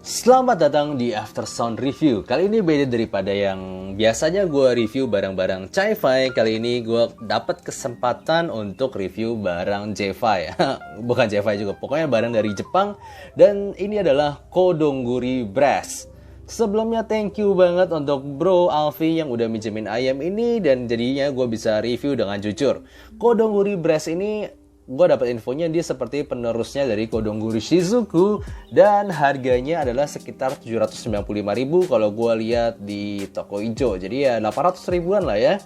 Selamat datang di After Sound Review. Kali ini beda daripada yang biasanya gue review barang-barang Chi-Fi. Kali ini gue dapat kesempatan untuk review barang J-Fi. Bukan J-Fi juga, pokoknya barang dari Jepang. Dan ini adalah Kodongguri Brass. Sebelumnya thank you banget untuk Bro Alfi yang udah minjemin ayam ini. Dan jadinya gue bisa review dengan jujur. Kodongguri Brass ini gue dapat infonya dia seperti penerusnya dari Kodongguri Shizuku dan harganya adalah sekitar 795.000 kalau gue lihat di toko hijau. Jadi ya 800 ribuan lah ya.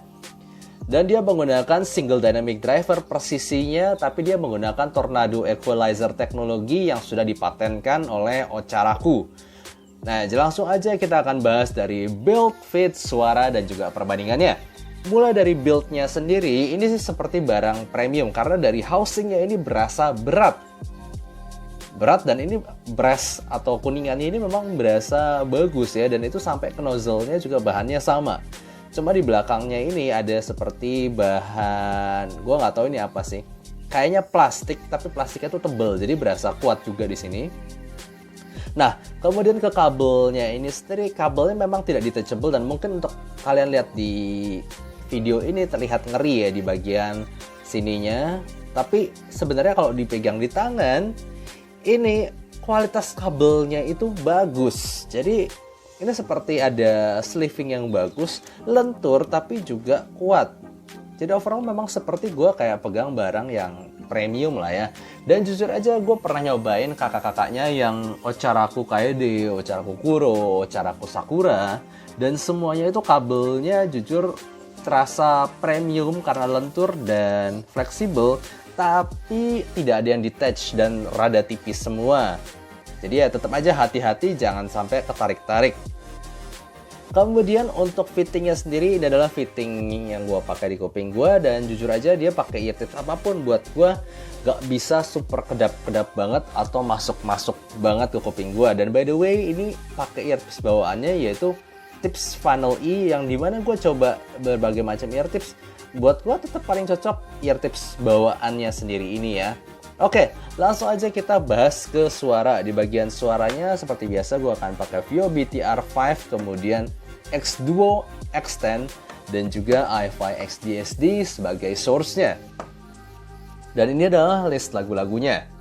Dan dia menggunakan single dynamic driver presisinya, tapi dia menggunakan tornado equalizer teknologi yang sudah dipatenkan oleh Ocharaku. Nah, langsung aja kita akan bahas dari build, fit, suara, dan juga perbandingannya. Mulai dari build-nya sendiri, ini sih seperti barang premium karena dari housing-nya ini berasa berat. Berat dan ini brass atau kuningannya ini memang berasa bagus ya, dan itu sampai ke nozzle-nya juga bahannya sama. Cuma di belakangnya ini ada seperti bahan, gue nggak tahu ini apa sih. Kayaknya plastik, tapi plastiknya tuh tebel, jadi berasa kuat juga di sini. Nah, kemudian ke kabelnya ini sendiri, kabelnya memang tidak detachable dan mungkin untuk kalian lihat di video ini terlihat ngeri ya di bagian sininya. Tapi sebenarnya kalau dipegang di tangan, ini kualitas kabelnya itu bagus. Jadi ini seperti ada sleeving yang bagus, lentur tapi juga kuat. Jadi overall memang seperti gue kayak pegang barang yang premium lah ya. Dan jujur aja gue pernah nyobain kakak-kakaknya yang Ocharaku Kaede, Ocharaku Kuro, Ocharaku Sakura. Dan semuanya itu kabelnya jujur terasa premium karena lentur dan fleksibel, tapi tidak ada yang detach dan rada tipis semua. Jadi ya tetap aja hati-hati, jangan sampai ketarik-tarik. Kemudian untuk fittingnya sendiri, ini adalah fitting yang gue pakai di kuping gue, dan jujur aja dia pakai ear tips apapun buat gue gak bisa super kedap-kedap banget atau masuk-masuk banget ke kuping gue. Dan by the way, ini pakai ear tips bawaannya yaitu Tips Funnel E, yang dimana gue coba berbagai macam ear tips. Buat gue tetap paling cocok ear tips bawaannya sendiri ini ya. Oke, langsung aja kita bahas ke suara. Di bagian suaranya seperti biasa gue akan pakai Vio BTR5, kemudian X-Duo, X10, dan juga i5 XDSD sebagai source-nya. Dan ini adalah list lagu-lagunya.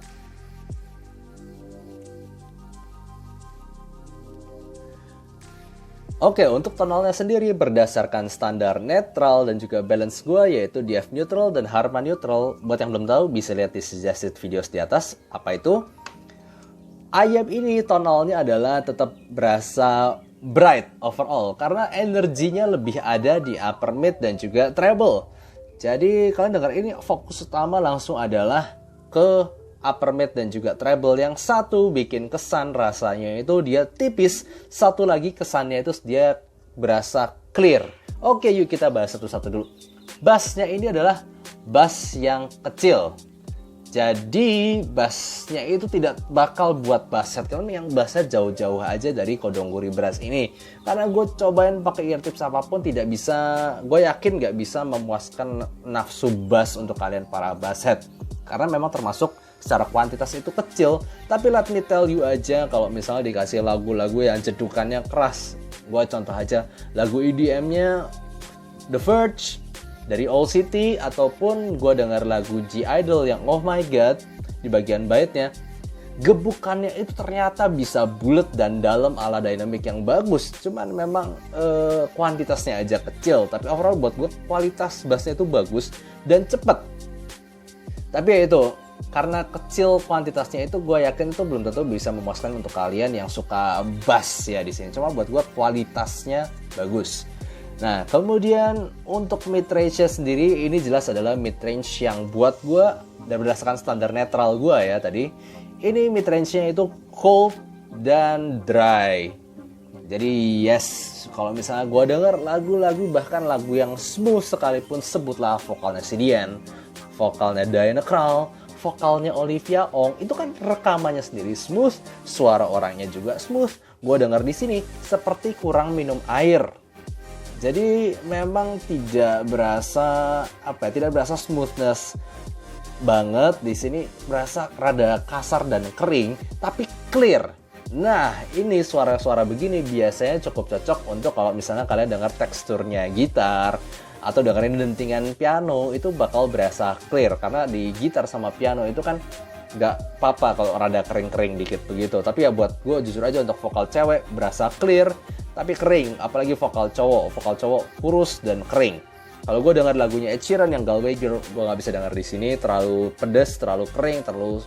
Oke, untuk tonalnya sendiri berdasarkan standar netral dan juga balance gue, yaitu DF neutral dan Harman neutral. Buat yang belum tahu bisa lihat di suggested videos di atas. Apa itu? Ayam ini tonalnya adalah tetap berasa bright overall karena energinya lebih ada di upper mid dan juga treble. Jadi kalian dengar ini fokus utama langsung adalah ke upper mid dan juga treble. Yang satu bikin kesan rasanya itu dia tipis, satu lagi kesannya itu dia berasa clear. Oke, yuk kita bahas satu-satu dulu. Bassnya ini adalah bass yang kecil. Jadi bassnya itu tidak bakal buat bass set, karena yang bassnya jauh-jauh aja dari Kodongguri Brass ini. Karena gue cobain pakai ear tips apapun tidak bisa, gue yakin gak bisa memuaskan nafsu bass untuk kalian para bass head. Karena memang termasuk secara kuantitas itu kecil, tapi let me tell you aja kalau misalnya dikasih lagu-lagu yang jedukannya keras. Gue contoh aja lagu EDM-nya The Verge dari Old City, ataupun gue dengar lagu G-Idol yang Oh My God, di bagian baitnya gebukannya itu ternyata bisa bulat dan dalam ala dynamic yang bagus. Cuman memang kuantitasnya aja kecil, tapi overall buat gue kualitas bassnya itu bagus dan cepet. Tapi ya itu, karena kecil kuantitasnya itu, gue yakin itu belum tentu bisa memuaskan untuk kalian yang suka bass ya di sini. Cuma buat gue kualitasnya bagus. Nah, kemudian untuk mid range-nya sendiri, ini jelas adalah mid range yang buat gue, dan berdasarkan standar netral gue ya tadi, ini mid range-nya itu cold dan dry. Jadi yes, kalau misalnya gue denger lagu-lagu, bahkan lagu yang smooth sekalipun, sebutlah vokalnya si Dian, vokalnya Diana Krall, vokalnya Olivia Ong, itu kan rekamannya sendiri smooth, suara orangnya juga smooth. Gue denger di sini seperti kurang minum air. Jadi memang tidak berasa tidak berasa smoothness banget di sini, berasa rada kasar dan kering, tapi clear. Nah, ini suara-suara begini biasanya cukup cocok untuk kalau misalnya kalian dengar teksturnya gitar atau dengerin dentingan piano, itu bakal berasa clear. Karena di gitar sama piano itu kan nggak apa-apa kalau rada kering-kering dikit begitu. Tapi ya buat gue jujur aja untuk vokal cewek berasa clear tapi kering. Apalagi vokal cowok kurus dan kering. Kalau gue dengar lagunya Ed Sheeran yang Galway Girl, gue nggak bisa dengar di sini, terlalu pedes, terlalu kering, terlalu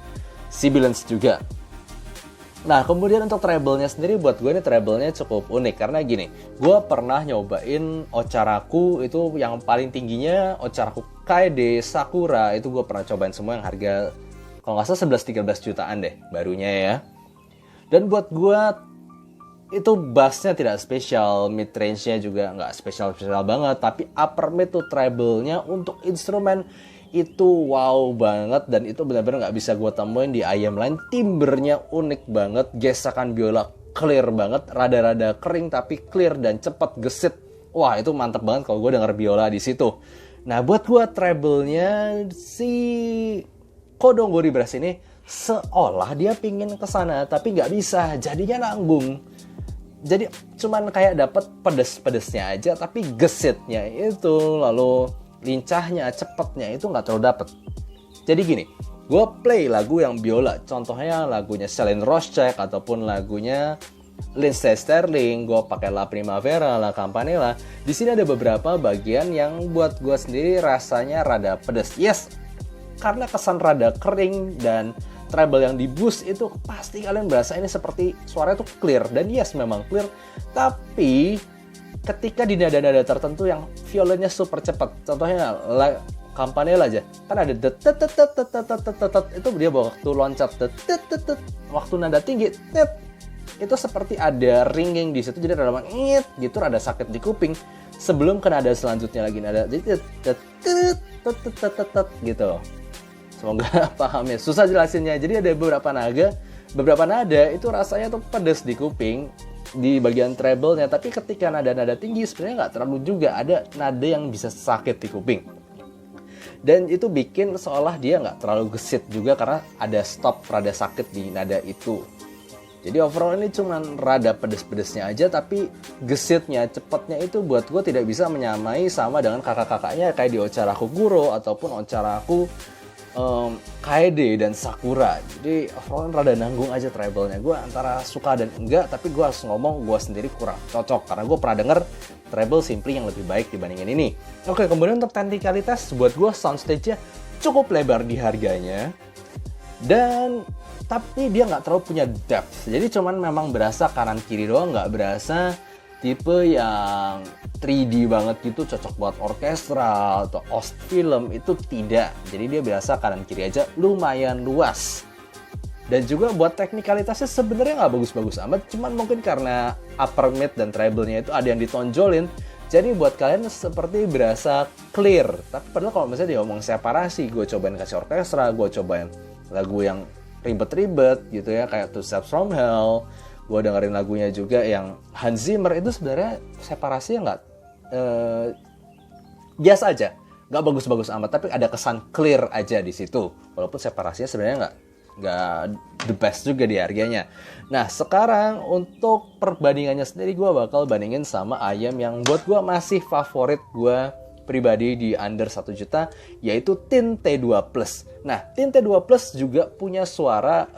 sibilance juga. Nah, kemudian untuk treble-nya sendiri buat gue ini treble-nya cukup unik karena gini, gue pernah nyobain Ocharaku itu yang paling tingginya Ocharaku Kaede Sakura, itu gue pernah cobain semua yang harga kalau nggak salah 11-13 jutaan deh barunya ya. Dan buat gue itu bassnya tidak spesial, mid range-nya juga nggak spesial-spesial banget, tapi upper mid tuh treble-nya untuk instrumen itu wow banget, dan itu benar-benar nggak bisa gue temuin di ayam lain. Timbernya unik banget, gesekan biola clear banget, rada-rada kering tapi clear dan cepat gesit. Wah, itu mantep banget kalau gue denger biola di situ. Nah, buat gue treble-nya si Kodonggori Brass ini seolah dia pingin kesana tapi nggak bisa, jadinya nanggung. Jadi cuman kayak dapet pedes-pedesnya aja, tapi gesitnya itu lalu lincahnya, cepetnya itu nggak terlalu dapet. Jadi gini, gue play lagu yang biola, contohnya lagunya Celine Roschek ataupun lagunya Lindsey Sterling, gue pakai La Primavera, La Campanella. Di sini ada beberapa bagian yang buat gue sendiri rasanya rada pedes. Yes, karena kesan rada kering dan treble yang di boost itu pasti kalian berasa ini seperti suaranya tuh clear. Dan yes, memang clear, tapi ketika di nada-nada tertentu yang violinnya super cepat, contohnya Campanella aja, kan ada itu dia waktu loncat, waktu nada tinggi, itu seperti ada ringing di situ, jadi ada ngit gitu, ada sakit di kuping. Sebelum ke nada selanjutnya lagi nada, jadi gitu. Semoga paham ya, susah jelasinnya. Jadi ada beberapa nada itu rasanya tuh pedes di kuping di bagian treble-nya, tapi ketika nada-nada tinggi sebenarnya nggak terlalu juga, ada nada yang bisa sakit di kuping. Dan itu bikin seolah dia nggak terlalu gesit juga karena ada stop rada sakit di nada itu. Jadi overall ini cuman rada pedes-pedesnya aja, tapi gesitnya, cepetnya itu buat gue tidak bisa menyamai sama dengan kakak-kakaknya kayak di Ocharaku Guro ataupun Ocharaku Kaede dan Sakura. Jadi overall rada nanggung aja treble-nya. Gue antara suka dan enggak, tapi gue harus ngomong gue sendiri kurang cocok karena gue pernah denger treble simply yang lebih baik dibandingin ini. Oke, kemudian untuk teknikalitas buat gue soundstage-nya cukup lebar di harganya, dan tapi dia nggak terlalu punya depth. Jadi cuman memang berasa kanan kiri doang, nggak berasa tipe yang 3D banget gitu, cocok buat orkestra atau host film, itu tidak. Jadi dia biasa kanan kiri aja, lumayan luas. Dan juga buat teknikalitasnya sebenarnya nggak bagus-bagus amat, cuman mungkin karena upper mid dan treble-nya itu ada yang ditonjolin, jadi buat kalian seperti berasa clear. Tapi padahal kalau misalnya dia ngomong separasi, gue cobain kasih orkestra, gue cobain lagu yang ribet-ribet gitu ya, kayak Two Steps From Hell, gue dengerin lagunya juga yang Hans Zimmer, itu sebenarnya separasinya nggak biasa aja, nggak bagus-bagus amat, tapi ada kesan clear aja di situ, walaupun separasinya sebenarnya nggak the best juga di harganya. Nah, sekarang untuk perbandingannya sendiri gue bakal bandingin sama ayam yang buat gue masih favorit gue pribadi di under 1 juta, yaitu Tin T2 Plus. Nah, Tin T2 Plus juga punya suara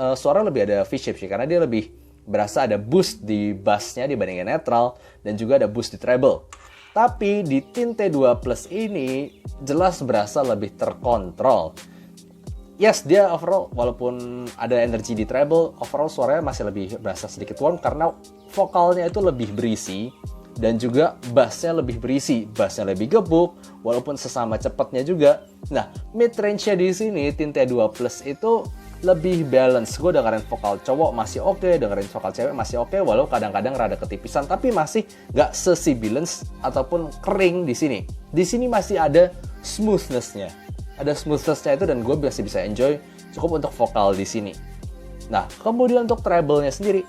lebih ada V-shape sih, karena dia lebih berasa ada boost di bassnya dibandingin netral, dan juga ada boost di treble. Tapi di Tin T2 Plus ini jelas berasa lebih terkontrol. Yes, dia overall walaupun ada energi di treble, overall suaranya masih lebih berasa sedikit warm karena vokalnya itu lebih berisi, dan juga bassnya lebih berisi, bassnya lebih gebuk walaupun sesama cepatnya juga. Nah, mid range-nya di sini Tin T2 Plus itu lebih balance. Gue dengerin vokal cowok masih oke, dengerin vokal cewek masih oke, walau kadang-kadang rada ketipisan, tapi masih gak sesibilance ataupun kering di sini. Di sini masih ada smoothness-nya. Ada smoothness-nya itu, dan gue masih bisa enjoy cukup untuk vokal di sini. Nah, kemudian untuk treble-nya sendiri,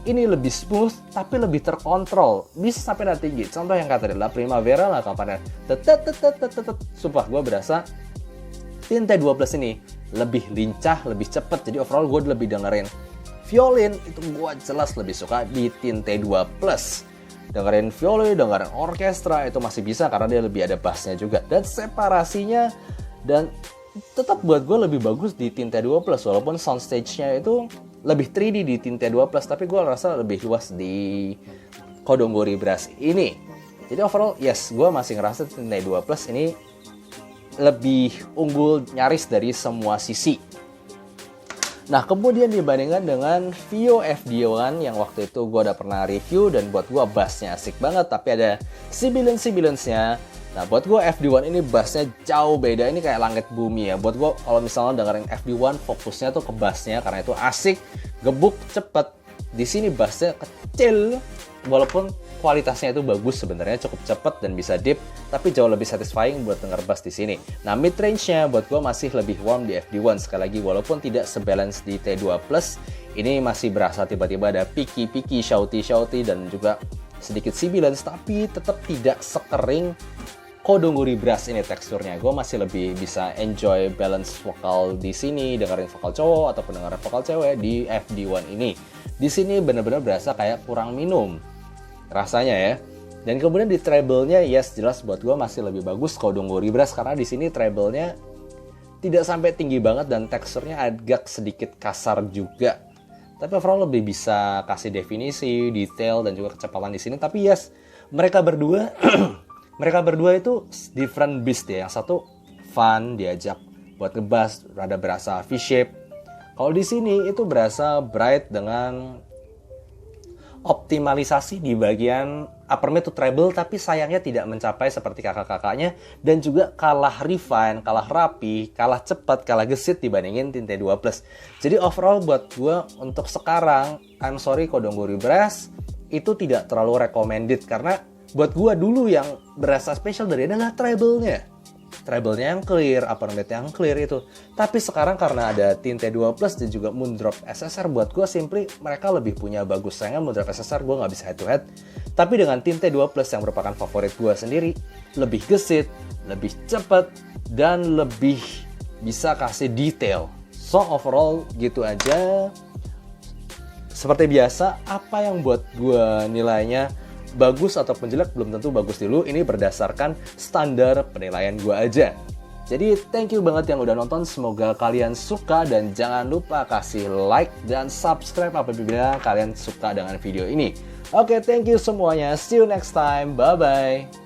ini lebih smooth tapi lebih terkontrol. Bisa sampai nada tinggi. Contoh yang kata La Primavera, La Campanella. Sumpah gue berasa Tin T2 Plus ini lebih lincah, lebih cepet. Jadi overall gue lebih dengerin violin itu gue jelas lebih suka di tinte 2 Plus. Dengerin violin, dengerin orkestra itu masih bisa karena dia lebih ada bassnya juga. Dan separasinya dan tetap buat gue lebih bagus di tinte 2 Plus walaupun soundstage-nya itu lebih 3D di tinte 2 Plus, tapi gue rasa lebih luas di Kodonggori Brass ini. Jadi overall yes, gue masih ngerasa tinte 2 Plus ini lebih unggul nyaris dari semua sisi. Nah, kemudian dibandingkan dengan Vio FD1 yang waktu itu gue udah pernah review dan buat gue bassnya asik banget, tapi ada sibilance-nya. Nah, buat gue FD1 ini bassnya jauh beda, ini kayak langit bumi ya. Buat gue kalau misalnya dengerin FD1 fokusnya tuh ke bassnya karena itu asik, gebuk, cepet. Di sini bassnya kecil, walaupun kualitasnya itu bagus sebenarnya, cukup cepet dan bisa deep, tapi jauh lebih satisfying buat denger bass di sini. Nah, mid range-nya buat gue masih lebih warm di FD1 sekali lagi, walaupun tidak sebalance di T2 Plus. Ini masih berasa tiba-tiba ada picky, shouty dan juga sedikit sibilance, tapi tetap tidak sekering Kodonggori Brass ini teksturnya. Gue masih lebih bisa enjoy balance vokal di sini, dengerin vokal cowok ataupun dengerin vokal cewek di FD1 ini. Di sini benar-benar berasa kayak kurang minum rasanya ya. Dan kemudian di treble-nya yes, jelas buat gue masih lebih bagus Kodonggori Brass karena di sini treble-nya tidak sampai tinggi banget dan teksturnya agak sedikit kasar juga. Tapi overall lebih bisa kasih definisi, detail dan juga kecepatan di sini. Tapi yes, mereka berdua mereka berdua itu different beast ya. Yang satu fun diajak buat ngebass, rada berasa V-shape. Kalau di sini itu berasa bright dengan optimalisasi di bagian upper mid to treble, tapi sayangnya tidak mencapai seperti kakak-kakaknya dan juga kalah refine, kalah rapi, kalah cepat, kalah gesit dibandingin tinte 2 Plus. Jadi overall buat gue untuk sekarang, I'm sorry Kodonggori Brass itu tidak terlalu recommended karena buat gue dulu yang berasa spesial dari adalah treble-nya. Treble-nya yang clear, upper mid yang clear itu. Tapi sekarang karena ada tinte 2 Plus dan juga Moondrop SSR, buat gue simply mereka lebih punya bagus. Sayangnya Moondrop SSR gue nggak bisa head to head. Tapi dengan tinte 2 Plus yang merupakan favorit gue sendiri, lebih gesit, lebih cepat, dan lebih bisa kasih detail. So overall gitu aja. Seperti biasa, apa yang buat gue nilainya bagus ataupun jelek belum tentu bagus dulu. Ini berdasarkan standar penilaian gue aja. Jadi thank you banget yang udah nonton. Semoga kalian suka dan jangan lupa kasih like dan subscribe apabila kalian suka dengan video ini. Oke, thank you semuanya. See you next time. Bye-bye.